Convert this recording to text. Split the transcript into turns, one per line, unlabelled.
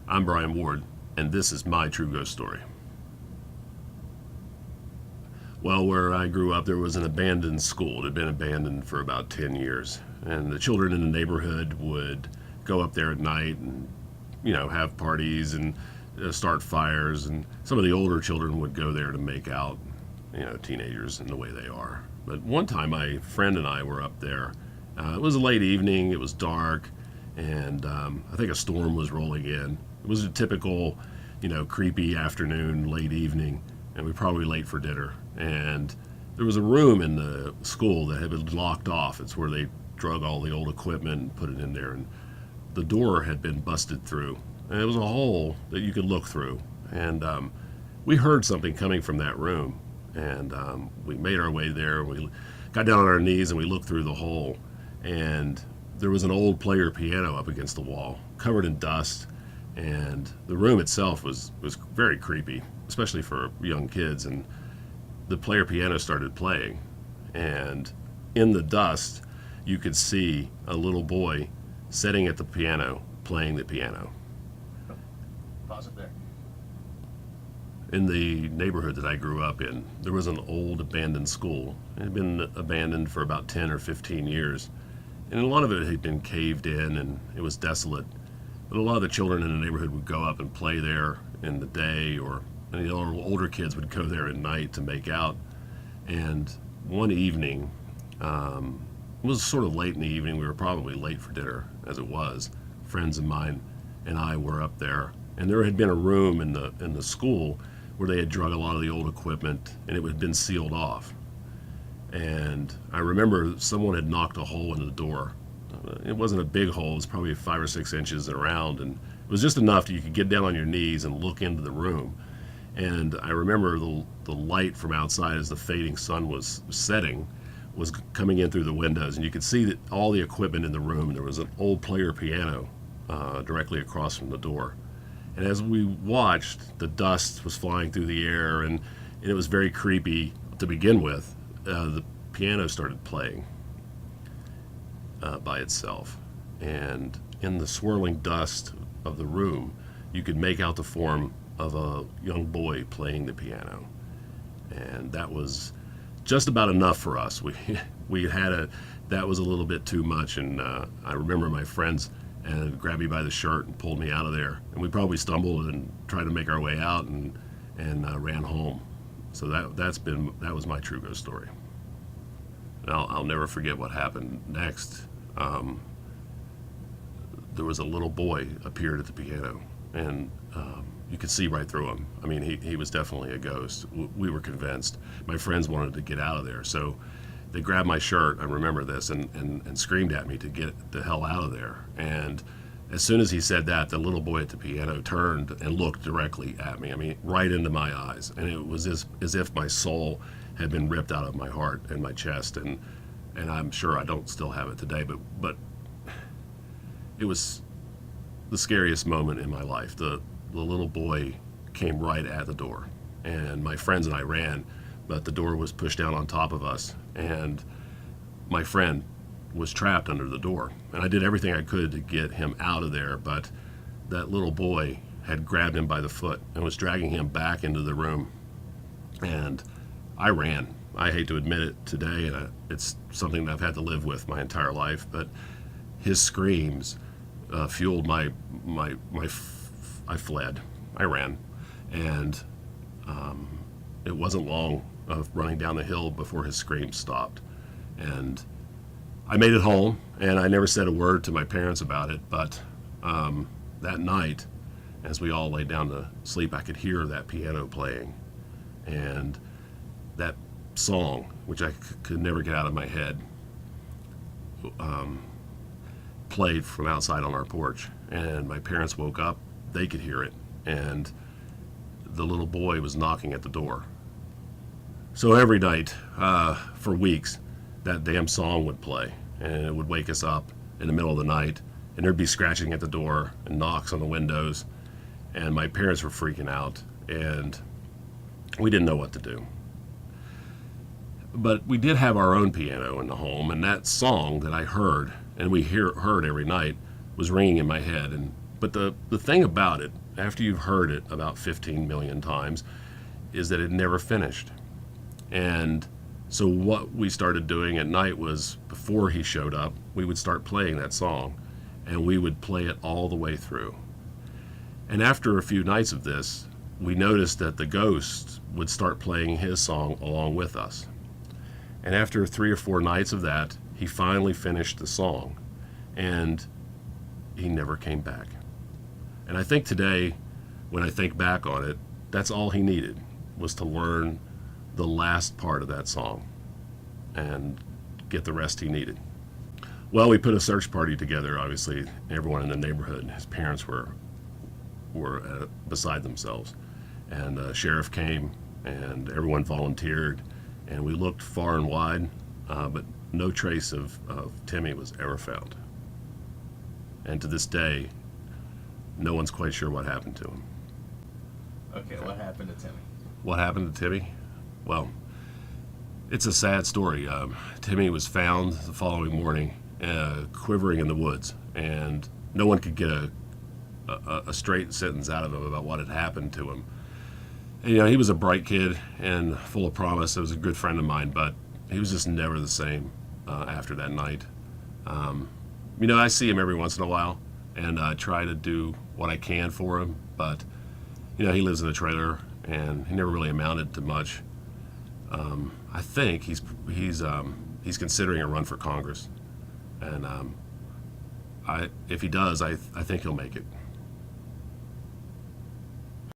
I'm Bryan Ward, and this is my true ghost story. Well, where I grew up, there was an abandoned school. It had been abandoned for about 10 years. And the children in the neighborhood would go up there at night and, have parties and start fires. And some of the older children would go there to make out, teenagers in the way they are. But one time, my friend and I were up there. It was a late evening, it was dark, and I think a storm was rolling in. It was a typical, creepy afternoon, late evening, and we were probably late for dinner. And there was a room in the school that had been locked off. It's where they drug all the old equipment and put it in there. And the door had been busted through. And it was a hole that you could look through. And we heard something coming from that room. And we made our way there. We got down on our knees and we looked through the hole. And there was an old player piano up against the wall, covered in dust. And the room itself was very creepy, especially for young kids. And the player piano started playing, and in the dust you could see a little boy sitting at the piano playing the piano.
Pause it there.
In the neighborhood that I grew up in, there was an old abandoned school. It had been abandoned for about 10 or 15 years, and a lot of it had been caved in and it was desolate. But a lot of the children in the neighborhood would go up and play there in the day, or and the older kids would go there at night to make out. And one evening, it was sort of late in the evening. We were probably late for dinner, as it was. Friends of mine and I were up there, and there had been a room in the school where they had drug a lot of the old equipment, and it had been sealed off. And I remember someone had knocked a hole in the door. It wasn't a big hole. It was probably 5 or 6 inches around, and it was just enough that you could get down on your knees and look into the room. And I remember the light from outside as the fading sun was setting was coming in through the windows, and you could see that all the equipment in the room. There was an old player piano directly across from the door. And as we watched, the dust was flying through the air, and it was very creepy to begin with. The piano started playing by itself, and in the swirling dust of the room, you could make out the form of a young boy playing the piano. And that was just about enough for us. That was a little bit too much. And I remember my friends grabbed me by the shirt and pulled me out of there. And we probably stumbled and tried to make our way out and ran home. So that was my true ghost story. And I'll never forget what happened next. There was a little boy appeared at the piano, and you could see right through him. I mean, he was definitely a ghost. We were convinced. My friends wanted to get out of there, so they grabbed my shirt, I remember this, and screamed at me to get the hell out of there. And as soon as he said that, the little boy at the piano turned and looked directly at me, I mean, right into my eyes. And it was as if my soul had been ripped out of my heart and my chest. And I'm sure I don't still have it today, but it was the scariest moment in my life. The little boy came right at the door, and my friends and I ran, but the door was pushed down on top of us, and my friend was trapped under the door. And I did everything I could to get him out of there, but that little boy had grabbed him by the foot and was dragging him back into the room. And I ran. I hate to admit it today, and it's something that I've had to live with my entire life, but his screams fueled I fled. I ran, and it wasn't long of running down the hill before his screams stopped. And I made it home, and I never said a word to my parents about it, but that night, as we all lay down to sleep, I could hear that piano playing, and that song, which I could never get out of my head, played from outside on our porch. And my parents woke up, they could hear it, and the little boy was knocking at the door. So every night, for weeks, that damn song would play, and it would wake us up in the middle of the night, and there'd be scratching at the door and knocks on the windows, and my parents were freaking out, and we didn't know what to do. But we did have our own piano in the home, and that song that I heard, and we heard every night, was ringing in my head. And But the thing about it, after you've heard it about 15 million times, is that it never finished. And so what we started doing at night was, before he showed up, we would start playing that song, and we would play it all the way through. And after a few nights of this, we noticed that the ghost would start playing his song along with us. And after 3 or 4 nights of that, he finally finished the song, and he never came back. And I think today, when I think back on it, that's all he needed, was to learn the last part of that song and get the rest he needed. Well, we put a search party together, obviously, everyone in the neighborhood. His parents were beside themselves. And the sheriff came, and everyone volunteered, and we looked far and wide, but no trace of Timmy was ever found. And to this day, no one's quite sure what happened to him.
Okay, what happened to Timmy?
What happened to Timmy? Well, it's a sad story. Timmy was found the following morning, quivering in the woods, and no one could get a straight sentence out of him about what had happened to him. And, he was a bright kid and full of promise. He was a good friend of mine, but he was just never the same after that night. I see him every once in a while, and try to do what I can for him, but he lives in a trailer, and he never really amounted to much. I think he's considering a run for Congress, and if he does, I think he'll make it.